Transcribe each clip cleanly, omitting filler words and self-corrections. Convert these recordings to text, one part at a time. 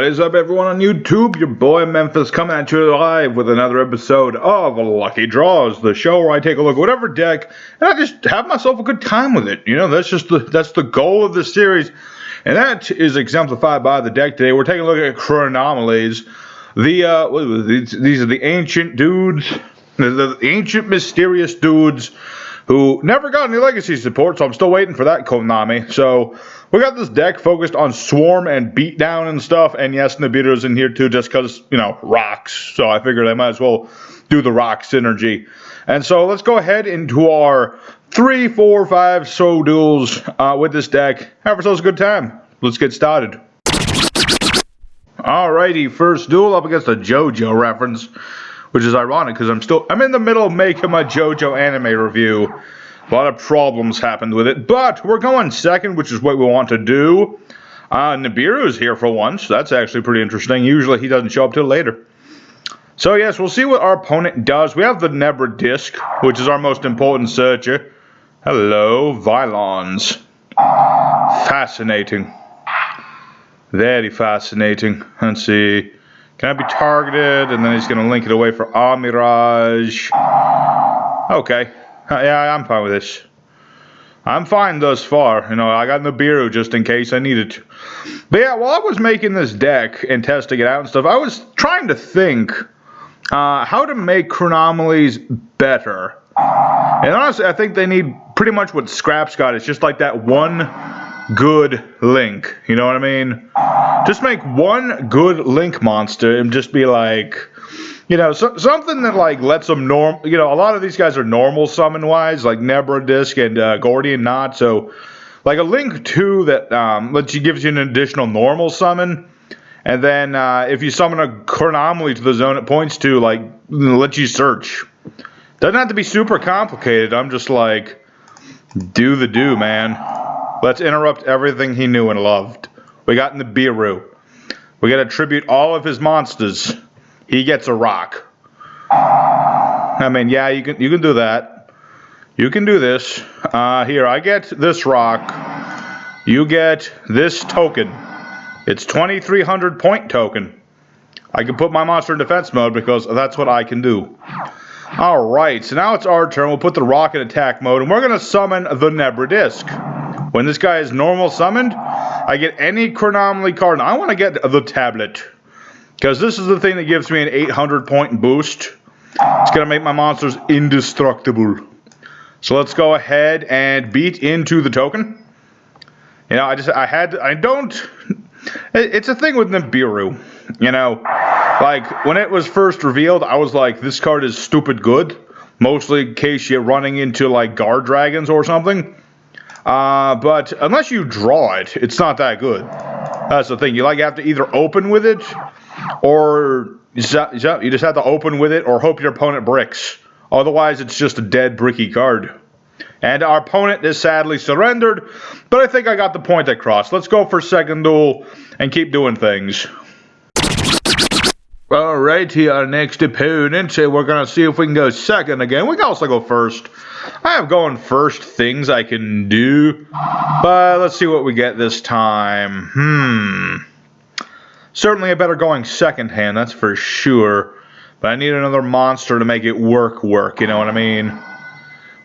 What is up, everyone on YouTube? Your boy Memphis coming at you live with another episode of Lucky Draws, the show where I take a look at whatever deck and I just have myself a good time with it. You know, that's the goal of the series, and that is exemplified by the deck today. We're taking a look at Chronomalies. These are the ancient dudes, the ancient mysterious dudes who never got any legacy support, so I'm still waiting for that Konami. So we got this deck focused on Swarm and Beatdown and stuff, and yes, Nibiru's in here too, just because, you know, rocks. So I figured I might as well do the rock synergy. And so let's go ahead into our 3, 4, 5 so duels with this deck. Have ourselves a good time. Let's get started. Alrighty, first duel up against a JoJo reference, which is ironic because I'm in the middle of making my JoJo anime review. A lot of problems happened with it, but we're going second, which is what we want to do. Nibiru is here for once. That's actually pretty interesting. Usually he doesn't show up till later. So yes, we'll see what our opponent does. We have the Nebra disc, which is our most important searcher. Hello, Vylons. Fascinating. Very fascinating. Let's see. Can I be targeted? And then he's going to link it away for Mirage. Okay. Yeah, I'm fine with this. I'm fine thus far. You know, I got Nibiru just in case I needed to. But yeah, while I was making this deck and testing it out and stuff, I was trying to think how to make Chronomalies better. And honestly, I think they need pretty much what Scrap's got. It's just like that one good link. You know what I mean? Just make one good link monster and just be like, you know, something that like lets them you know, a lot of these guys are normal summon wise, like Nebra Disc and Gordian Knot. So like a link 2 that gives you an additional normal summon, and then if you summon a Chronomaly to the zone it points to, like, let you search. Doesn't have to be super complicated. I'm just like, do the do, man. Let's interrupt everything he knew and loved. We got Nibiru. We got to tribute all of his monsters. He gets a rock. I mean, yeah, you can do that. You can do this. Here, I get this rock. You get this token. It's 2,300 point token. I can put my monster in defense mode because that's what I can do. Alright, so now it's our turn. We'll put the rock in attack mode, and we're going to summon the Nebra Disc. When this guy is normal summoned, I get any Chronomaly card, and I want to get the tablet. Because this is the thing that gives me an 800 point boost. It's going to make my monsters indestructible. So let's go ahead and beat into the token. You know, it's a thing with Nibiru. You know, like when it was first revealed, I was like, this card is stupid good. Mostly in case you're running into like guard dragons or something. But unless you draw it, it's not that good. That's the thing. You have to either open with it, or you just have to open with it, or hope your opponent bricks. Otherwise, it's just a dead bricky card. And our opponent is sadly surrendered, but I think I got the point across. Let's go for second duel and keep doing things. Alrighty, our next opponent, we're going to see if we can go second again. We can also go first. I have going first things I can do, but let's see what we get this time. Certainly a better going second hand, that's for sure. But I need another monster to make it work, you know what I mean?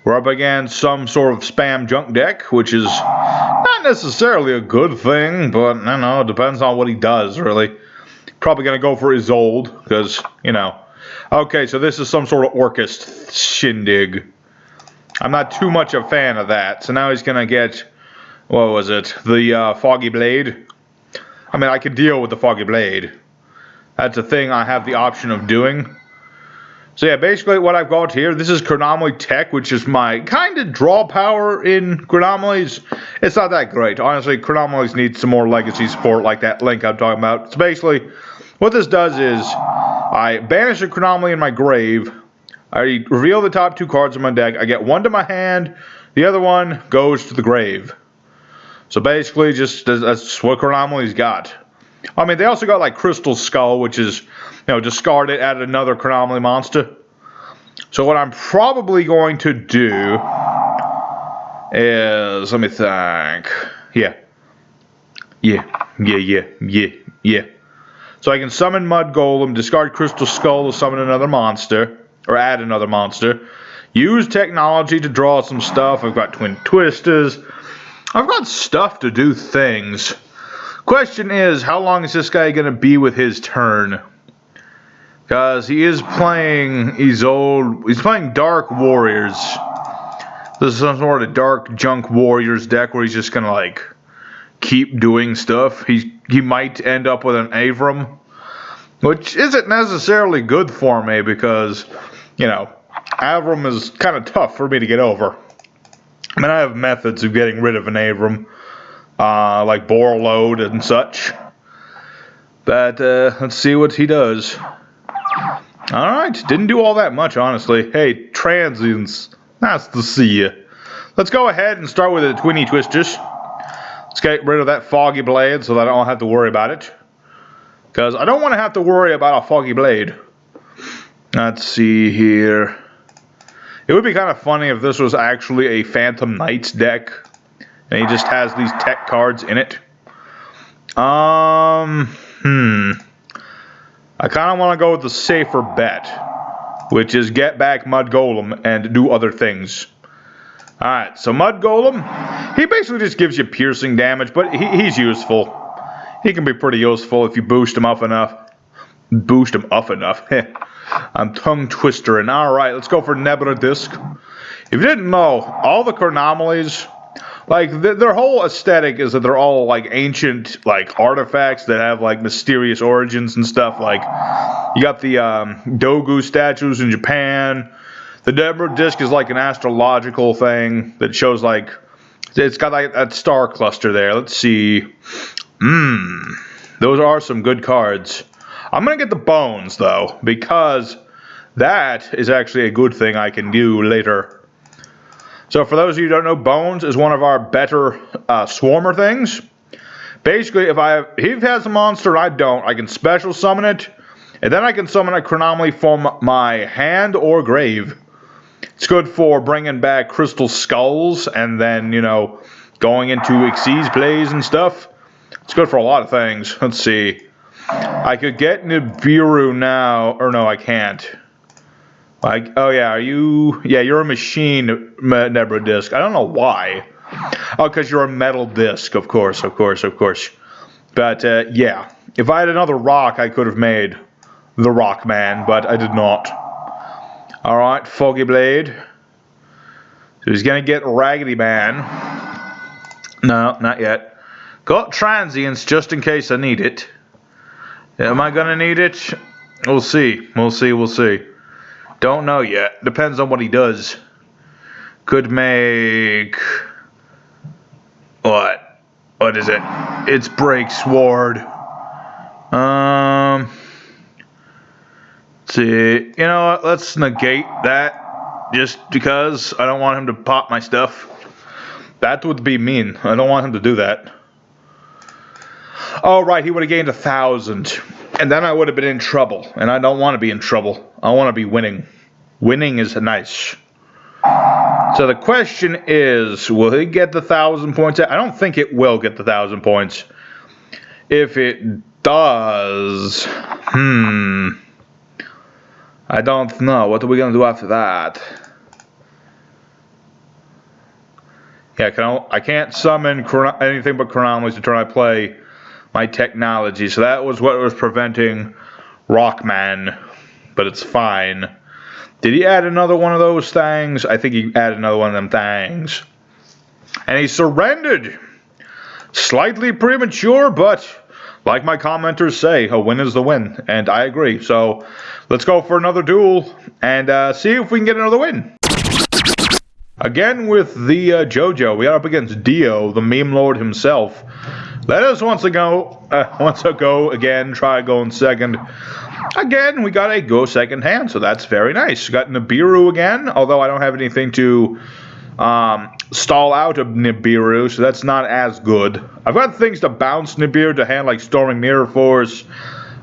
We're up against some sort of spam junk deck, which is not necessarily a good thing, but I don't know, it depends on what he does, really. Probably going to go for Isolde, because, you know. Okay, so this is some sort of Orcust shindig. I'm not too much a fan of that. So now he's going to get, what was it, the Foggy Blade. I mean, I can deal with the Foggy Blade. That's a thing I have the option of doing. So yeah, basically what I've got here, this is Chronomaly Tech, which is my kind of draw power in Chronomalies. It's not that great. Honestly, Chronomalies need some more legacy support like that link I'm talking about. So basically, what this does is, I banish a Chronomaly in my grave, I reveal the top 2 cards in my deck, I get one to my hand, the other one goes to the grave. So basically, just that's what Chronomalies got. I mean, they also got like Crystal Skull, which is, you know, discard it, add another Chronomaly monster. So what I'm probably going to do is, let me think. Yeah. So I can summon Mud Golem, discard Crystal Skull to summon another monster, or add another monster. Use technology to draw some stuff. I've got Twin Twisters. I've got stuff to do things. Question is, how long is this guy going to be with his turn? Because he is playing, he's playing Dark Warriors. This is some sort of Dark Junk Warriors deck where he's just going to like keep doing stuff. He might end up with an Avram, which isn't necessarily good for me because, you know, Avram is kind of tough for me to get over. I mean, I have methods of getting rid of an Avram, like Bore Load and such. But let's see what he does. Alright, didn't do all that much, honestly. Hey, transients, nice to see you. Let's go ahead and start with the Twinny Twisters. Let's get rid of that Foggy Blade so that I don't have to worry about it. Because I don't want to have to worry about a Foggy Blade. Let's see here. It would be kind of funny if this was actually a Phantom Knights deck. And he just has these tech cards in it. I kind of want to go with the safer bet, which is get back Mud Golem and do other things. Alright, so Mud Golem, he basically just gives you piercing damage, but he's useful. He can be pretty useful if you boost him up enough. Boost him up enough. I'm tongue twistering. Alright, let's go for Nebula Disc. If you didn't know, all the Chronomalies, like, their whole aesthetic is that they're all, like, ancient, like, artifacts that have, like, mysterious origins and stuff. Like, you got the Dogu statues in Japan. The Nebula Disc is, like, an astrological thing that shows, like, it's got, like, that star cluster there. Let's see. Those are some good cards. I'm going to get the Bones, though, because that is actually a good thing I can do later. So for those of you who don't know, Bones is one of our better Swarmer things. Basically, if he has a monster and I don't, I can special summon it, and then I can summon a Chronomaly from my hand or grave. It's good for bringing back Crystal Skulls and then, you know, going into Xyz plays and stuff. It's good for a lot of things. Let's see. I could get Nibiru now, or no, I can't. Like, oh yeah, you're a machine Nebula Disc. I don't know why. Oh, because you're a metal disc, of course. But, yeah. If I had another rock, I could have made the Rock Man, but I did not. Alright, Foggy Blade. So he's gonna get Raggedy Man. No, not yet. Got Transients just in case I need it. Am I gonna need it? We'll see. We'll see. Don't know yet. Depends on what he does. Could make... What? What is it? It's Break Sword. Let's see. You know what? Let's negate that. Just because I don't want him to pop my stuff. That would be mean. I don't want him to do that. Oh, right. He would have gained 1,000. And then I would have been in trouble. And I don't want to be in trouble. I want to be winning. Winning is nice. So the question is, will he get the 1,000 points? I don't think it will get the 1,000 points. If it does... I don't know. What are we going to do after that? Yeah, I can't summon anything but Chronomalies to turn I play my technology. So that was what was preventing Rockman. But it's fine. Did he add another one of those things? I think he added another one of them things. And he surrendered. Slightly premature, but like my commenters say, a win is the win. And I agree. So let's go for another duel and see if we can get another win. Again with the JoJo, we are up against Dio, the meme lord himself. Let us once ago again try going second. Again, we got a go second hand, so that's very nice. Got Nibiru again, although I don't have anything to stall out of Nibiru, so that's not as good. I've got things to bounce Nibiru to hand, like Storming Mirror Force.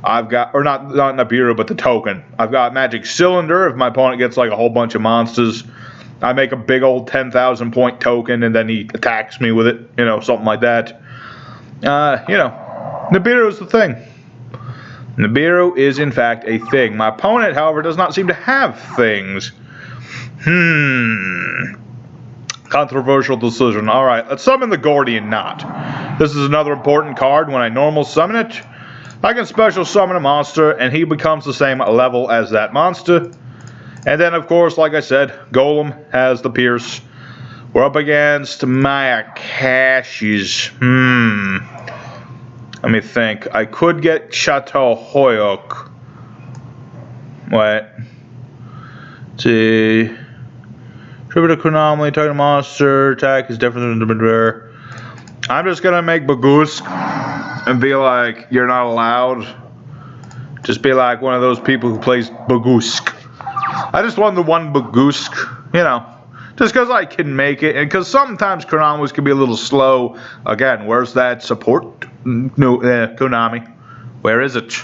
I've got, or not Nibiru, but the token. I've got Magic Cylinder if my opponent gets like a whole bunch of monsters. I make a big old 10,000 point token and then he attacks me with it, you know, something like that. You know, Nibiru is the thing. Nibiru is in fact a thing. My opponent, however, does not seem to have things. Controversial decision. Alright, let's summon the Gordian Knot. This is another important card. When I normal summon it, I can special summon a monster, and he becomes the same level as that monster. And then, of course, like I said, Golem has the Pierce. We're up against Mayakashi's. Let me think. I could get Chateau Hoyok. Wait. Let's see. Tribute to Chronomaly, target monster, attack is different than the. I'm just gonna make Bagusk and be like, you're not allowed. Just be like one of those people who plays Bagusk. I just won the one Bagusk, you know, just because I can make it, and because sometimes Chronomaly can be a little slow. Again, where's that support? No, Konami. Where is it?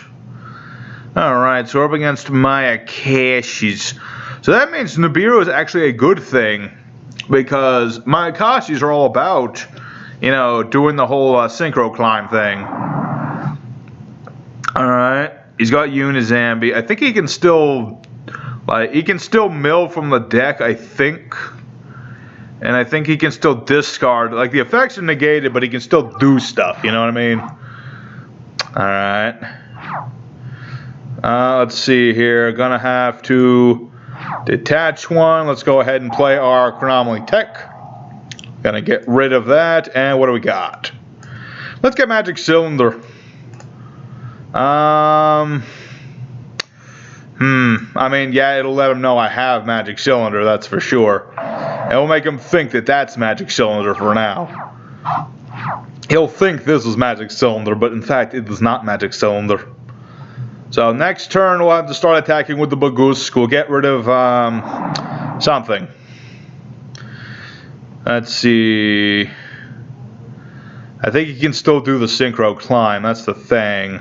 Alright, so we're up against Mayakashis. So that means Nibiru is actually a good thing, because Mayakashis are all about, you know, doing the whole synchro climb thing. Alright, he's got Unizambi. I think he can still, like, he can still mill from the deck, I think. And I think he can still discard, like the effects are negated, but he can still do stuff, you know what I mean? Alright. Let's see here, gonna have to detach one. Let's go ahead and play our Chronomaly tech. Gonna get rid of that, and what do we got? Let's get Magic Cylinder. I mean, yeah, it'll let him know I have Magic Cylinder, that's for sure. It will make him think that that's Magic Cylinder for now. He'll think this is Magic Cylinder, but in fact, it is not Magic Cylinder. So next turn, we'll have to start attacking with the Bagusk. We'll get rid of something. Let's see. I think he can still do the Synchro Climb, that's the thing.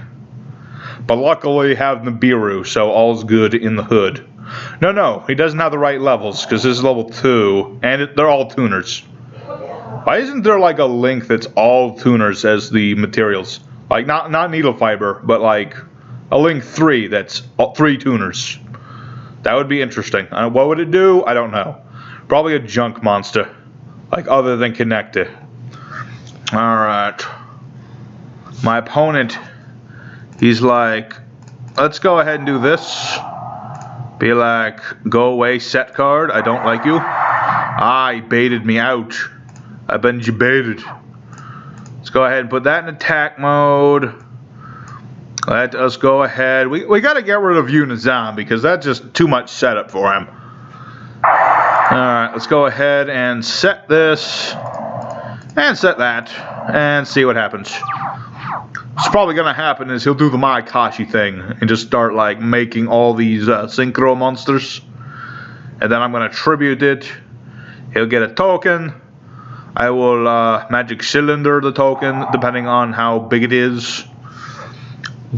But luckily, have Nibiru, so all's good in the hood. No, he doesn't have the right levels, because this is level 2, and they're all tuners. Why isn't there like a link that's all tuners as the materials? Like, not needle fiber, but like a link 3 that's 3 tuners. That would be interesting. What would it do? I don't know. Probably a junk monster, like other than connected. Alright. My opponent, he's like, let's go ahead and do this. Be like, go away, set card. I don't like you. He baited me out. I've been baited. Let's go ahead and put that in attack mode. Let us go ahead. We got to get rid of Unizam because that's just too much setup for him. Alright, let's go ahead and set this. And set that. And see what happens. What's probably going to happen is he'll do the Mayakashi thing and just start like making all these synchro monsters. And then I'm going to tribute it. He'll get a token. I will Magic Cylinder the token depending on how big it is.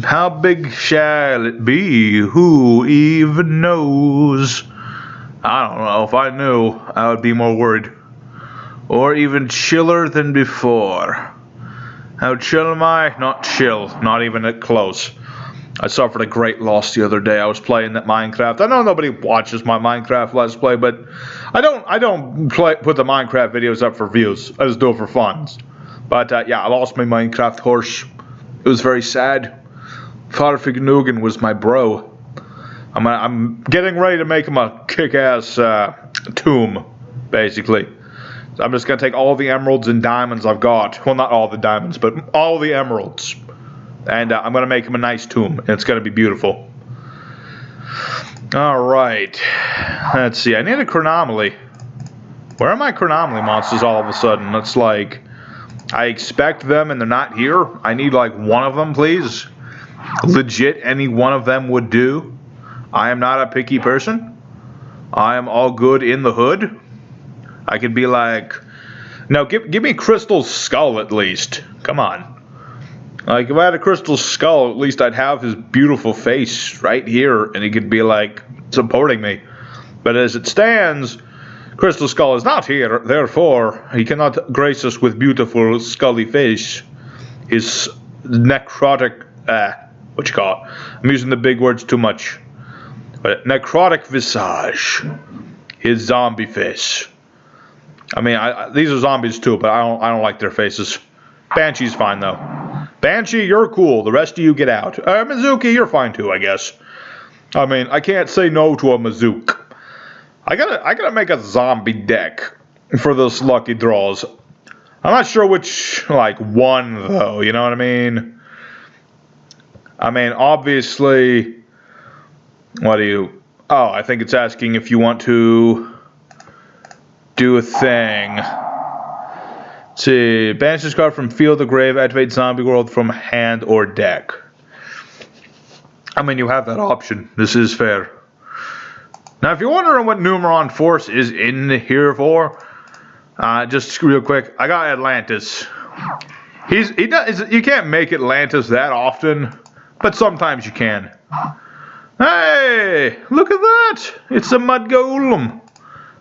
How big shall it be? Who even knows? I don't know. If I knew, I would be more worried. Or even chiller than before. How chill am I? Not chill. Not even close. I suffered a great loss the other day. I was playing that Minecraft. I know nobody watches my Minecraft Let's Play, but I don't put the Minecraft videos up for views. I just do it for fun. But yeah, I lost my Minecraft horse. It was very sad. Father Fignugan was my bro. I'm getting ready to make him a kick-ass tomb, basically. I'm just going to take all the emeralds and diamonds I've got. Well, not all the diamonds, but all the emeralds. And I'm going to make him a nice tomb. And it's going to be beautiful. Alright. Let's see. I need a Chronomaly. Where are my Chronomaly monsters all of a sudden? It's like, I expect them and they're not here. I need like one of them, please. Legit, any one of them would do. I am not a picky person. I am all good in the hood. I could be like, no, give me Krystal Skull at least. Come on. Like, if I had a Krystal Skull, at least I'd have his beautiful face right here, and he could be, like, supporting me. But as it stands, Krystal Skull is not here, therefore, he cannot grace us with beautiful scully face. His necrotic, I'm using the big words too much. But necrotic visage. His zombie face. I mean, these are zombies too, but I don't like their faces. Banshee's fine though. Banshee, you're cool. The rest of you get out. Mizuki, you're fine too, I guess. I mean, I can't say no to a Mizuki. I gotta make a zombie deck for those lucky draws. I'm not sure which, like, one though. You know what I mean? I mean, obviously. What do you? Oh, I think it's asking if you want to do a thing. Let's see, banish this card from field to grave, activate zombie world from hand or deck. I mean, you have that option. This is fair. Now, if you're wondering what Numeron Force is in here for, just real quick, I got Atlantis. You can't make Atlantis that often, but sometimes you can. Hey, look at that! It's a mud golem.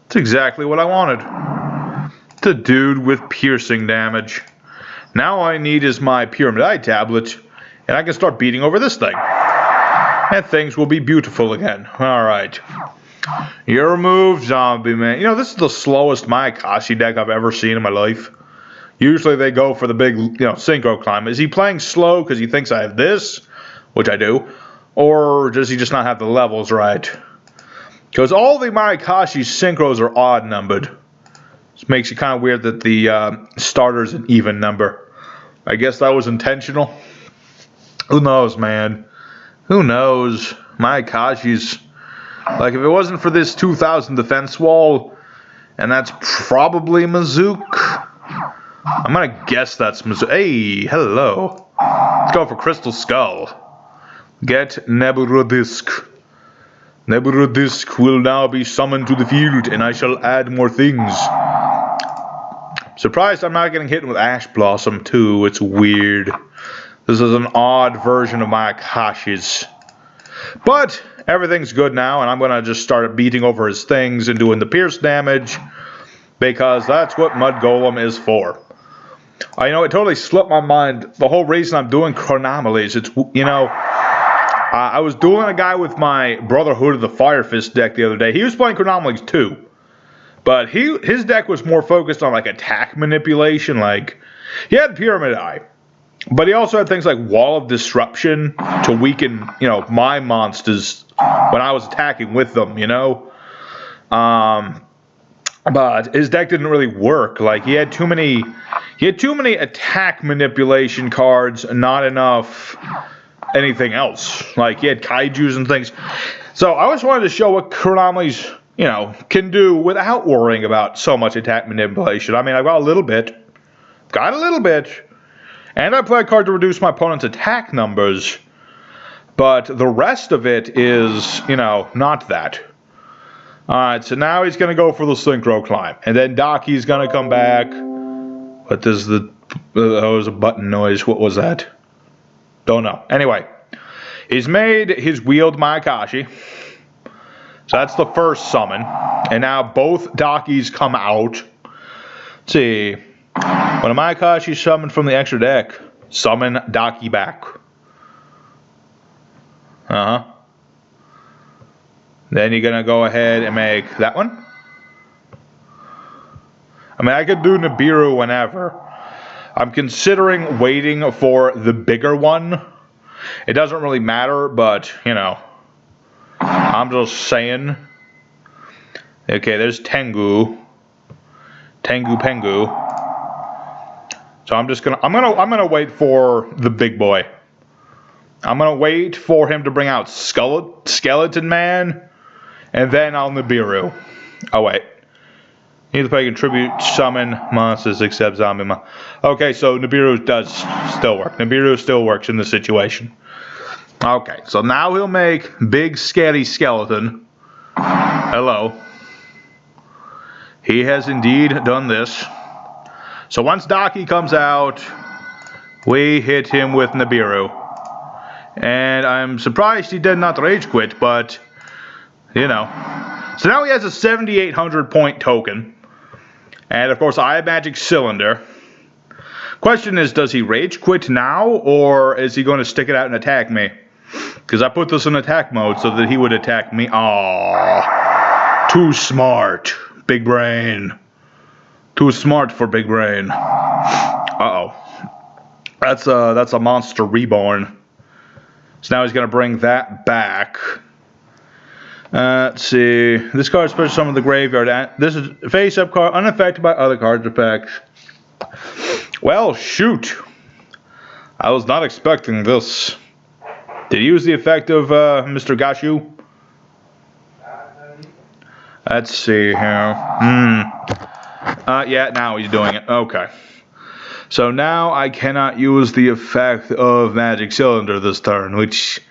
That's exactly what I wanted. It's a dude with piercing damage. Now all I need is my Pyramid Eye tablet, and I can start beating over this thing. And things will be beautiful again. Alright. You're removed, zombie man. You know, this is the slowest Mayakashi deck I've ever seen in my life. Usually they go for the big, synchro climb. Is he playing slow because he thinks I have this? Which I do. Or does he just not have the levels right? Because all the Mayakashi synchros are odd numbered. This makes it kind of weird that the starter's an even number. I guess that was intentional. Who knows, man? Who knows? Mayakashi's... Like, if it wasn't for this 2000 defense wall, and that's probably Mizuki. I'm gonna guess that's Mizuki. Hey, hello. Let's go for Crystal Skull. Get Nibiru Disc. Nibiru Disc will now be summoned to the field, and I shall add more things. Surprised I'm not getting hit with Ash Blossom, too. It's weird. This is an odd version of Mayakashi's. But everything's good now, and I'm going to just start beating over his things and doing the pierce damage, because that's what Mud Golem is for. It totally slipped my mind. The whole reason I'm doing Chronomalies, it's, I was dueling a guy with my Brotherhood of the Fire Fist deck the other day. He was playing Chronomalies too. But his deck was more focused on, like, attack manipulation. Like, he had Pyramid Eye. But he also had things like Wall of Disruption to weaken, my monsters when I was attacking with them, But his deck didn't really work. Like, he had too many attack manipulation cards, not enough anything else. Like, he had kaijus and things. So I just wanted to show what Chronomalies, can do without worrying about so much attack manipulation. I mean, I've got a little bit. And I play a card to reduce my opponent's attack numbers. But the rest of it is, not that. Alright, so now he's going to go for the Synchro Climb. And then Daki's going to come back. What does that was a button noise. What was that? Don't know. Anyway, he's made his wheeled Mayakashi. So that's the first summon. And now both Dakis come out. Let's see. When a Mayakashi is summoned from the extra deck, summon Daki back. Then you're going to go ahead and make that one. I mean, I could do Nibiru whenever. I'm considering waiting for the bigger one. It doesn't really matter, but, I'm just saying. Okay, there's Tengu. Pengu. So I'm gonna wait for the big boy. I'm gonna wait for him to bring out Skeleton Man, and then I'll Nibiru. Oh wait. Need to play contribute summon monsters except zombie Okay, so Nibiru does still work. Nibiru still works in this situation. Okay, so now he'll make big scary skeleton. Hello. He has indeed done this. So once Daki comes out, we hit him with Nibiru. And I'm surprised he did not rage quit, but, So now he has a 7,800 point token. And of course I have Magic Cylinder. Question is, does he rage quit now, or is he going to stick it out and attack me? Because I put this in attack mode so that he would attack me. Aww. Too smart. Big brain. Too smart for big brain. Uh-oh. That's a monster reborn. So now he's going to bring that back. Let's see. This card special summon the graveyard. This is a face-up card, unaffected by other cards' effects. Well, shoot. I was not expecting this. Did he use the effect of Mr. Gashu? Let's see here. Yeah, now he's doing it. Okay. So now I cannot use the effect of Magic Cylinder this turn, which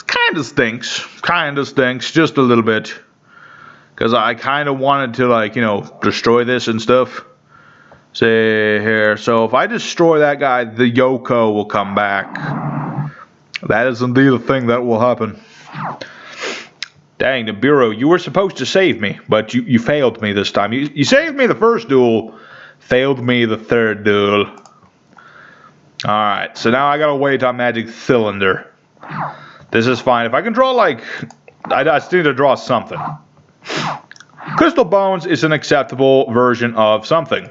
kind of stinks. Kind of stinks, just a little bit. Because I kind of wanted to, like, you know, destroy this and stuff. See here. So if I destroy that guy, the Yoko will come back. That is indeed a thing that will happen. Dang, Nibiru, you were supposed to save me, but you failed me this time. You saved me the first duel, failed me the third duel. Alright, so now I gotta wait on Magic Cylinder. This is fine. If I can draw, like, I just need to draw something. Crystal Bones is an acceptable version of something.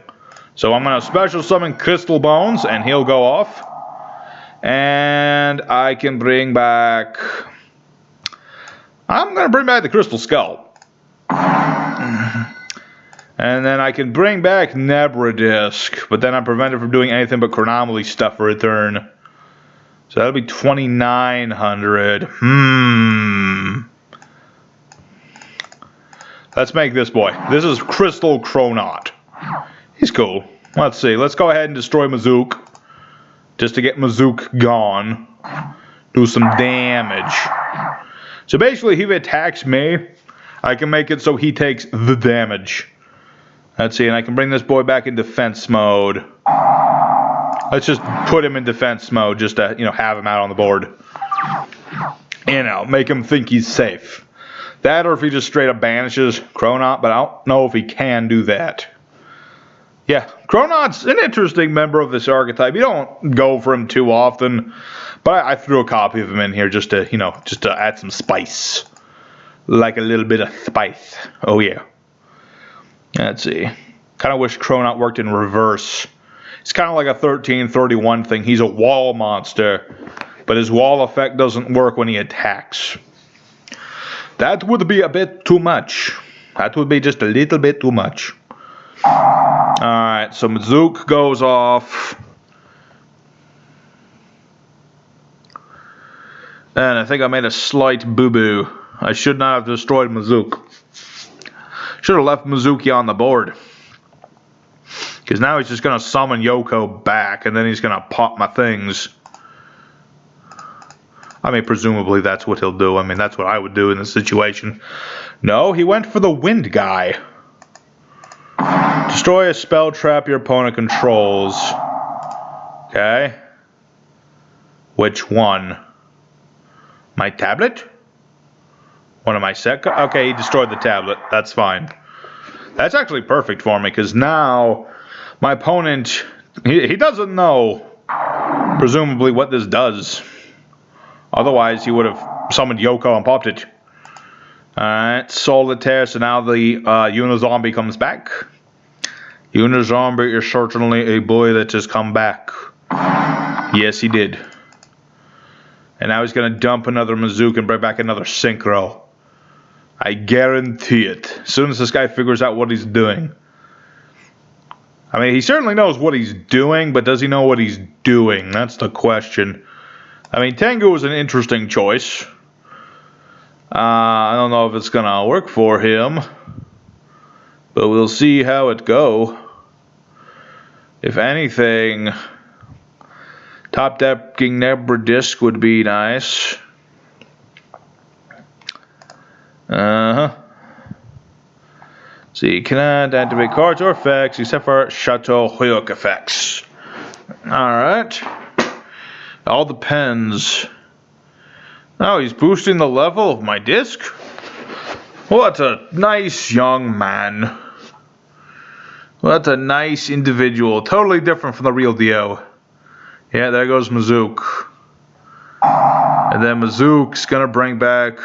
So I'm gonna special summon Crystal Bones, and he'll go off. And I can bring back... I'm going to bring back the Crystal Skull. And then I can bring back Nebra-Disc, but then I'm prevented from doing anything but Chronomaly stuff for a turn. So that'll be 2,900. Let's make this boy. This is Krystal Crow. He's cool. Let's see. Let's go ahead and destroy Mizuki. Just to get Mizuki gone. Do some damage. So basically, if he attacks me, I can make it so he takes the damage. Let's see, and I can bring this boy back in defense mode. Let's just put him in defense mode just to, you know, have him out on the board. You know, make him think he's safe. That or if he just straight up banishes Chronaut, but I don't know if he can do that. Yeah, Chronaut's an interesting member of this archetype. You don't go for him too often, but I threw a copy of him in here just to, you know, just to add some spice. Like a little bit of spice. Oh yeah. Let's see. Kind of wish Chronaut worked in reverse. It's kind of like a 1331 thing. He's a wall monster, but his wall effect doesn't work when he attacks. That would be a bit too much. That would be just a little bit too much. Alright, so Mizuki goes off. And I think I made a slight boo-boo. I should not have destroyed Mizuki. Should have left Mizuki on the board. Because now he's just going to summon Yoko back, and then he's going to pop my things. I mean, presumably that's what he'll do. I mean, that's what I would do in this situation. No, he went for the wind guy. Destroy a spell trap your opponent controls. Okay. Which one? My tablet? One of my set? Okay, he destroyed the tablet. That's fine. That's actually perfect for me, because now my opponent, he doesn't know, presumably, what this does. Otherwise, he would have summoned Yoko and popped it. Alright, Solitaire, so now the Unizombie comes back. Unizombie is certainly a boy that has come back. Yes, he did. And now he's going to dump another Mizuki and bring back another Synchro. I guarantee it. As soon as this guy figures out what he's doing. I mean, he certainly knows what he's doing, but does he know what he's doing? That's the question. I mean, Tengu was an interesting choice. I don't know if it's going to work for him. But we'll see how it go. If anything, top decking Nebra-Disc would be nice. See, cannot activate cards or effects except for Chateau Hyuk effects. Alright. All depends. Oh, he's boosting the level of my disc? What a nice young man. What a nice individual. Totally different from the real Dio. Yeah, there goes Mizuki. And then Mizuki's gonna bring back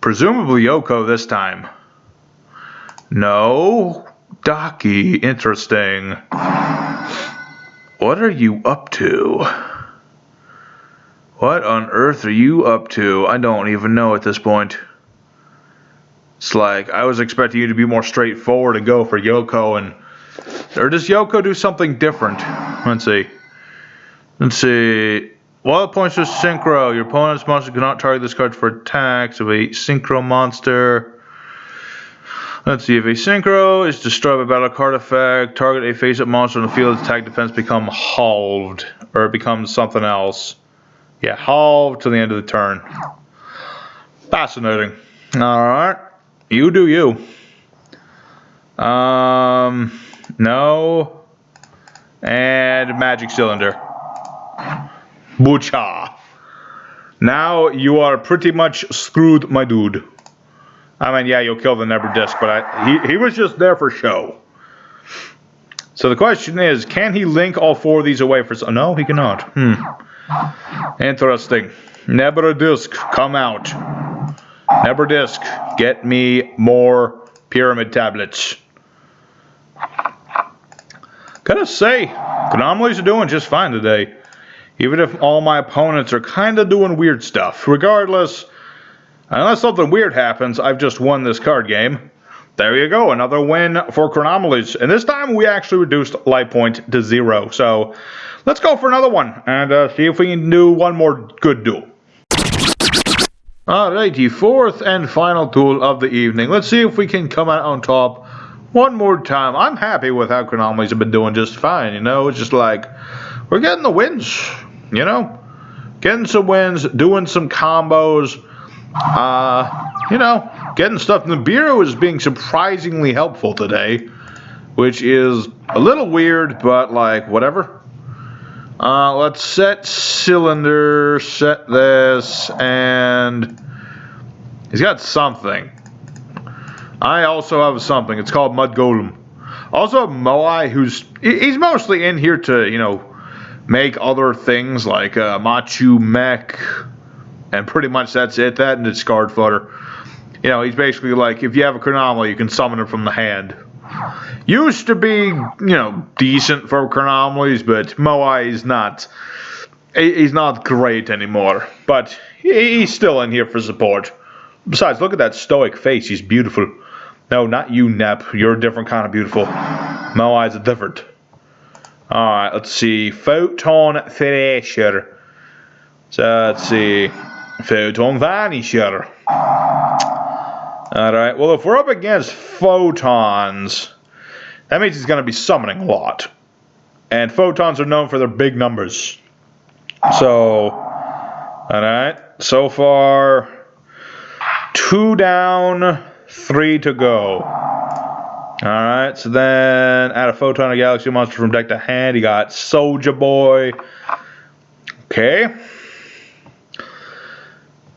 presumably Yoko this time. No, Daki, interesting. What are you up to? What on earth are you up to? I don't even know at this point. It's like, I was expecting you to be more straightforward and go for Yoko, and... Or does Yoko do something different? Let's see. Let's see. While it points to Synchro, your opponent's monster cannot target this card for attacks of a Synchro monster. Let's see. If a Synchro is destroyed by battle card effect, target a face-up monster on the field, its attack defense become halved. Or it becomes something else. Yeah, halved to the end of the turn. Fascinating. Alright. You do you. No. And Magic Cylinder. Boocha. Now you are pretty much screwed, my dude. I mean, yeah, you'll kill the Never Disc, but he was just there for show. So the question is, can he link all four of these away for some... No, he cannot. Interesting. Never Disc, come out. Never Disc, get me more pyramid tablets. Gotta say, Chronomaly's are doing just fine today. Even if all my opponents are kind of doing weird stuff. Regardless, unless something weird happens, I've just won this card game. There you go, another win for Chronomaly's. And this time we actually reduced life point to 0. So let's go for another one and see if we can do one more good duel. Alrighty, fourth and final duel of the evening. Let's see if we can come out on top one more time. I'm happy with how Chronomaly's have been doing just fine, you know? It's just like, we're getting the wins, you know? Getting some wins, doing some combos, you know, getting stuff. Nibiru is being surprisingly helpful today, which is a little weird, but like, whatever. Let's set cylinder, set this, and he's got something. I also have something. It's called Mud Golem. Also, Moai, he's mostly in here to, you know, make other things like Machu Mech, and pretty much that's it. That and discard fodder. You know, he's basically like, if you have a Chronomaly, you can summon it from the hand. Used to be, you know, decent for Chronomalys, but Moai is not. He's not great anymore. But he's still in here for support. Besides, look at that stoic face. He's beautiful. No, not you, Nep. You're a different kind of beautiful. Moai's a different. Alright, let's see. Photon Thrasher. So, let's see. Photon Vanisher. Alright, well, if we're up against Photons, that means he's going to be summoning a lot. And Photons are known for their big numbers. So, alright, so far, 2 down, 3 to go. Alright, so then add a Photon, a Galaxy Monster from deck to hand. You got Soldier Boy. Okay.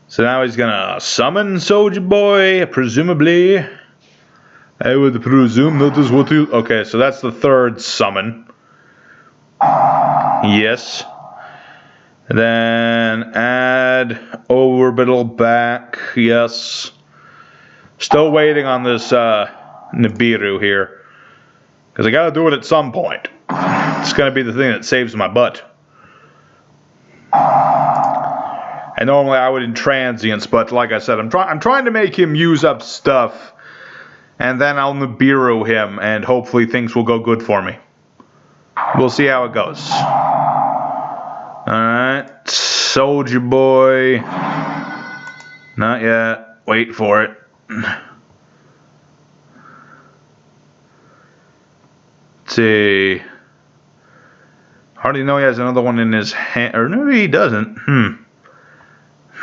So now he's gonna summon Soldier Boy, presumably. I would presume that is what he... Okay, so that's the third summon. Yes. And then add Orbital back. Yes. Still waiting on this Nibiru here. Because I gotta do it at some point. It's gonna be the thing that saves my butt. And normally I would in transients, but like I said, I'm trying to make him use up stuff, and then I'll Nibiru him, and hopefully things will go good for me. We'll see how it goes. Alright, Soldier Boy. Not yet. Wait for it. Let's see. Hardly know he has another one in his hand. Or maybe he doesn't.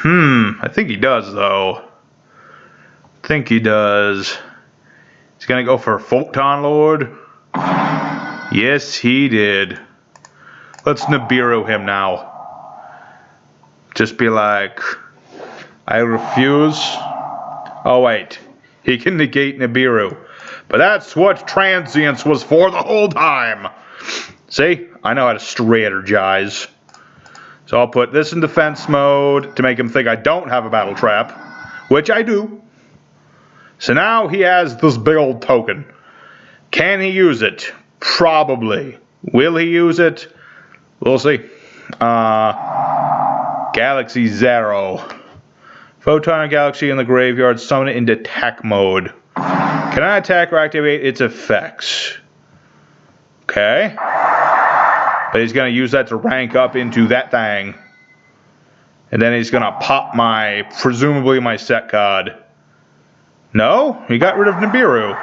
I think he does, though. I think he does. He's gonna go for Photon Lord. Yes, he did. Let's Nibiru him now. Just be like, I refuse. Oh, wait. He can negate Nibiru. But that's what transience was for the whole time. See? I know how to strategize. So I'll put this in defense mode to make him think I don't have a battle trap, which I do. So now he has this big old token. Can he use it? Probably. Will he use it? We'll see. Galaxy Zero. Photon Galaxy in the graveyard, summon it into attack mode. Can I attack or activate its effects? Okay. But he's going to use that to rank up into that thing. And then he's going to pop presumably my set card. No? He got rid of Nibiru.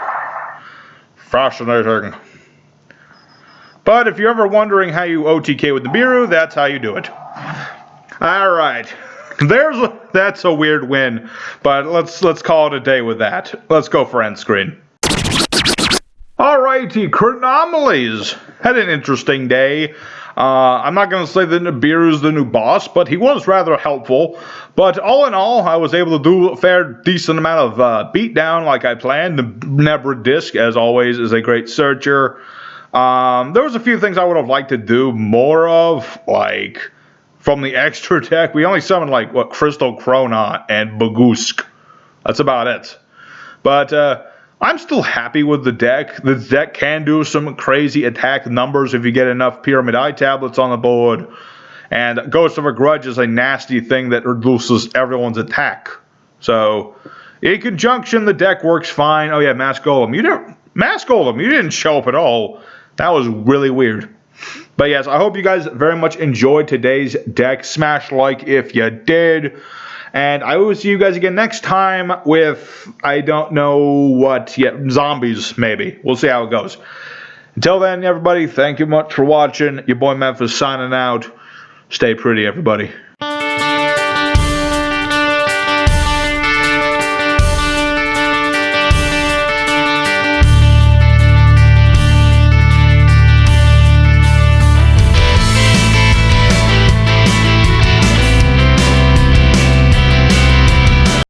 Fascinating. But if you're ever wondering how you OTK with Nibiru, that's how you do it. Alright. That's a weird win, but let's call it a day with that. Let's go for end screen. Alrighty, Chronomalies. Had an interesting day. I'm not going to say that Nibiru's the new boss, but he was rather helpful. But all in all, I was able to do a fair decent amount of beatdown like I planned. The Nebra Disc, as always, is a great searcher. There was a few things I would have liked to do more of, like from the extra deck. We only summoned like Krystal Crow and Bagusk. That's about it. But I'm still happy with the deck. The deck can do some crazy attack numbers if you get enough Pyramid Eye tablets on the board. And Ghost of a Grudge is a nasty thing that reduces everyone's attack. So in conjunction, the deck works fine. Oh yeah, Mass Golem. You didn't show up at all. That was really weird. But yes, I hope you guys very much enjoyed today's deck. Smash like if you did. And I will see you guys again next time with, I don't know what yet, zombies maybe. We'll see how it goes. Until then, everybody, thank you much for watching. Your boy Memphis signing out. Stay pretty, everybody.